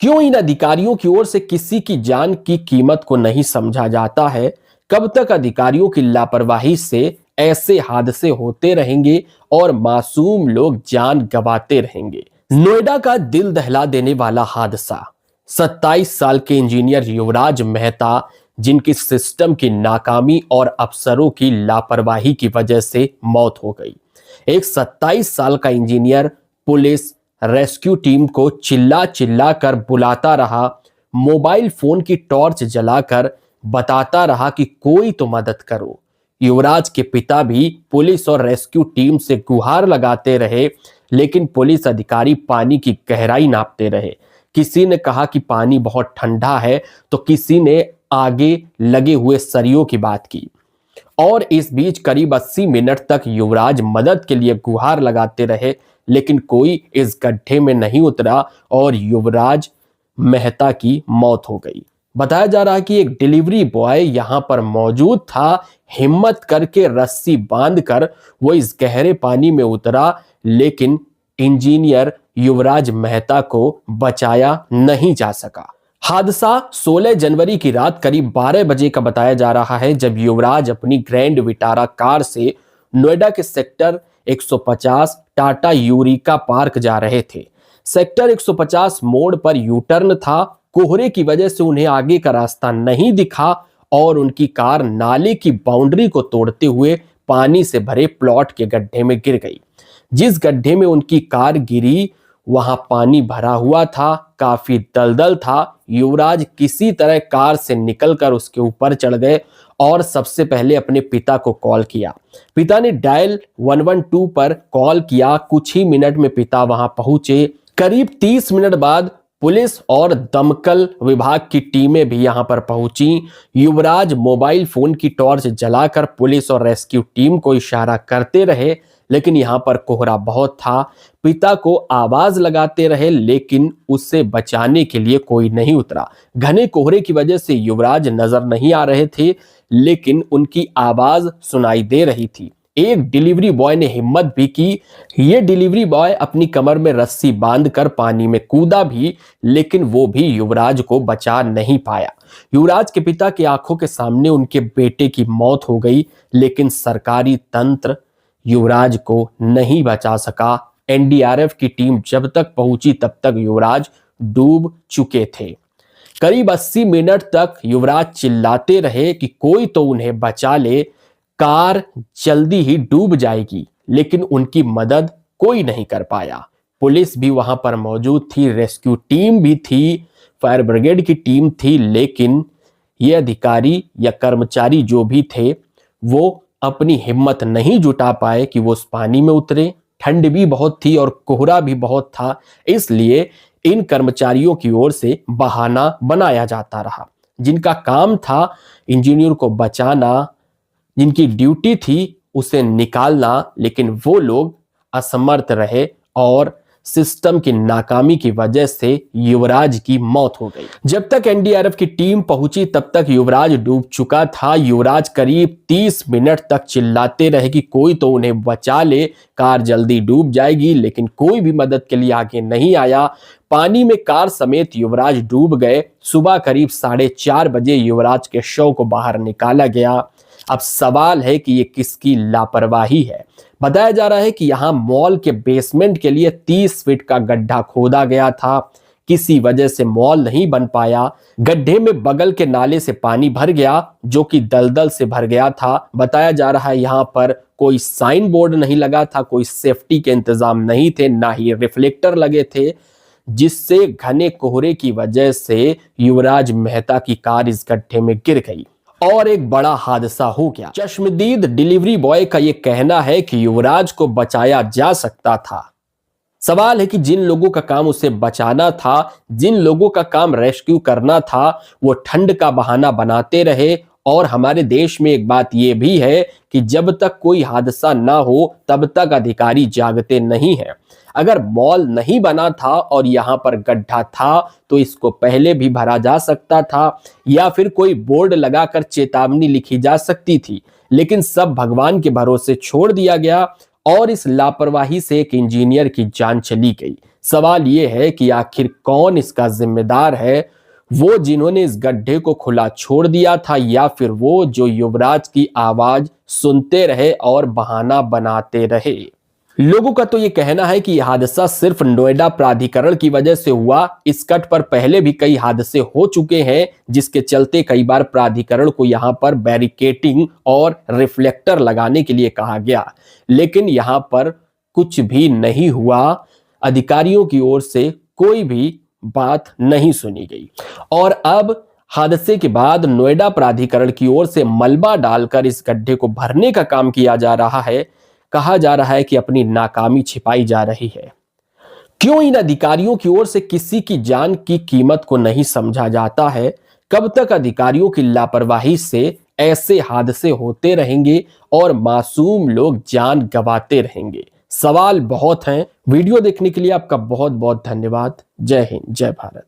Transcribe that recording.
क्यों इन अधिकारियों की ओर से किसी की जान की कीमत को नहीं समझा जाता है? कब तक अधिकारियों की लापरवाही से ऐसे हादसे होते रहेंगे और मासूम लोग जान गंवाते रहेंगे? नोएडा का दिल दहला देने वाला हादसा। 27 साल के इंजीनियर युवराज मेहता, जिनकी सिस्टम की नाकामी और अफसरों की लापरवाही की वजह से मौत हो गई। एक 27 साल का इंजीनियर पुलिस रेस्क्यू टीम को चिल्ला चिल्ला कर बुलाता रहा, मोबाइल फोन की टॉर्च जलाकर बताता रहा कि कोई तो मदद करो। युवराज के पिता भी पुलिस और रेस्क्यू टीम से गुहार लगाते रहे, लेकिन पुलिस अधिकारी पानी की गहराई नापते रहे। किसी ने कहा कि पानी बहुत ठंडा है, तो किसी ने आगे लगे हुए सरियों की बात की। और इस बीच करीब 80 मिनट तक युवराज मदद के लिए गुहार लगाते रहे, लेकिन कोई इस गड्ढे में नहीं उतरा और युवराज मेहता की मौत हो गई। बताया जा रहा है कि एक डिलीवरी बॉय यहां पर मौजूद था। हिम्मत करके रस्सी बांधकर वो इस गहरे पानी में उतरा, लेकिन इंजीनियर युवराज मेहता को बचाया नहीं जा सका। हादसा 16 जनवरी की रात करीब 12 बजे का बताया जा रहा है, जब युवराज अपनी ग्रैंड विटारा कार से नोएडा के सेक्टर 150 टाटा यूरिका पार्क जा रहे थे। सेक्टर 150 मोड़ पर यू टर्न था। कोहरे की वजह से उन्हें आगे का रास्ता नहीं दिखा और उनकी कार नाले की बाउंड्री को तोड़ते हुए पानी से भरे प्लॉट के गड्ढे में गिर गई। जिस गड्ढे में उनकी कार गिरी वहां पानी भरा हुआ था, काफी दलदल था। युवराज किसी तरह कार से निकलकर उसके ऊपर चढ़ गए और सबसे पहले अपने पिता को कॉल किया। पिता ने डायल 112 पर कॉल किया। कुछ ही मिनट में पिता वहां पहुंचे। करीब 30 मिनट बाद पुलिस और दमकल विभाग की टीमें भी यहां पर पहुंची। युवराज मोबाइल फोन की टॉर्च जलाकर पुलिस और रेस्क्यू टीम को इशारा करते रहे, लेकिन यहां पर कोहरा बहुत था। पिता को आवाज लगाते रहे, लेकिन उससे बचाने के लिए कोई नहीं उतरा। घने कोहरे की वजह से युवराज नजर नहीं आ रहे थे, लेकिन उनकी आवाज सुनाई दे रही थी। एक डिलीवरी बॉय ने हिम्मत भी की। ये डिलीवरी बॉय अपनी कमर में रस्सी बांधकर पानी में कूदा भी, लेकिन वो भी युवराज को बचा नहीं पाया। युवराज के पिता की आंखों के सामने उनके बेटे की मौत हो गई, लेकिन सरकारी तंत्र युवराज को नहीं बचा सका। एनडीआरएफ की टीम जब तक पहुंची तब तक युवराज डूब चुके थे। करीब 80 मिनट तक युवराज चिल्लाते रहे कि कोई तो उन्हें बचा ले, कार जल्दी ही डूब जाएगी, लेकिन उनकी मदद कोई नहीं कर पाया। पुलिस भी वहां पर मौजूद थी, रेस्क्यू टीम भी थी, फायर ब्रिगेड की टीम थी, लेकिन ये अधिकारी या कर्मचारी जो भी थे वो अपनी हिम्मत नहीं जुटा पाए कि वो उस पानी में उतरे। ठंड भी बहुत थी और कोहरा भी बहुत था, इसलिए इन कर्मचारियों की ओर से बहाना बनाया जाता रहा। जिनका काम था इंजीनियर को बचाना, जिनकी ड्यूटी थी उसे निकालना, लेकिन वो लोग असमर्थ रहे और सिस्टम की नाकामी की वजह से युवराज की मौत हो गई। जब तक एनडीआरएफ की टीम पहुंची तब तक युवराज डूब चुका था। युवराज करीब 30 मिनट तक चिल्लाते रहे कि कोई तो उन्हें बचा ले, कार जल्दी डूब जाएगी, लेकिन कोई भी मदद के लिए आगे नहीं आया। पानी में कार समेत युवराज डूब गए। सुबह करीब 4:30 बजे युवराज के शव को बाहर निकाला गया। अब सवाल है कि ये किसकी लापरवाही है। बताया जा रहा है कि यहां मॉल के बेसमेंट के लिए 30 फीट का गड्ढा खोदा गया था। किसी वजह से मॉल नहीं बन पाया। गड्ढे में बगल के नाले से पानी भर गया, जो कि दलदल से भर गया था। बताया जा रहा है यहां पर कोई साइन बोर्ड नहीं लगा था, कोई सेफ्टी के इंतजाम नहीं थे, ना ही रिफ्लेक्टर लगे थे, जिससे घने कोहरे की वजह से युवराज मेहता की कार इस गड्ढे में गिर गई और एक बड़ा हादसा हो गया। चश्मदीद डिलीवरी बॉय का यह कहना है कि युवराज को बचाया जा सकता था। सवाल है कि जिन लोगों का काम उसे बचाना था, जिन लोगों का काम रेस्क्यू करना था, वो ठंड का बहाना बनाते रहे। और हमारे देश में एक बात यह भी है कि जब तक कोई हादसा ना हो तब तक अधिकारी जागते नहीं हैं। अगर मॉल नहीं बना था और यहां पर गड्ढा था तो इसको पहले भी भरा जा सकता था, या फिर कोई बोर्ड लगाकर चेतावनी लिखी जा सकती थी, लेकिन सब भगवान के भरोसे छोड़ दिया गया और इस लापरवाही से एक इंजीनियर की जान चली गई। सवाल ये है कि आखिर कौन इसका जिम्मेदार है, वो जिन्होंने इस गड्ढे को खुला छोड़ दिया था या फिर वो जो युवराज की आवाज सुनते रहे और बहाना बनाते रहे। लोगों का तो ये कहना है कि यह हादसा सिर्फ नोएडा प्राधिकरण की वजह से हुआ। इस कट पर पहले भी कई हादसे हो चुके हैं, जिसके चलते कई बार प्राधिकरण को यहां पर बैरिकेटिंग और रिफ्लेक्टर लगाने के लिए कहा गया, लेकिन यहां पर कुछ भी नहीं हुआ। अधिकारियों की ओर से कोई भी बात नहीं सुनी गई और अब हादसे के बाद नोएडा प्राधिकरण की ओर से मलबा डालकर इस गड्ढे को भरने का काम किया जा रहा है। कहा जा रहा है कि अपनी नाकामी छिपाई जा रही है। क्यों इन अधिकारियों की ओर से किसी की जान की कीमत को नहीं समझा जाता है? कब तक अधिकारियों की लापरवाही से ऐसे हादसे होते रहेंगे और मासूम लोग जान गंवाते रहेंगे? सवाल बहुत हैं। वीडियो देखने के लिए आपका बहुत बहुत धन्यवाद। जय हिंद, जय भारत।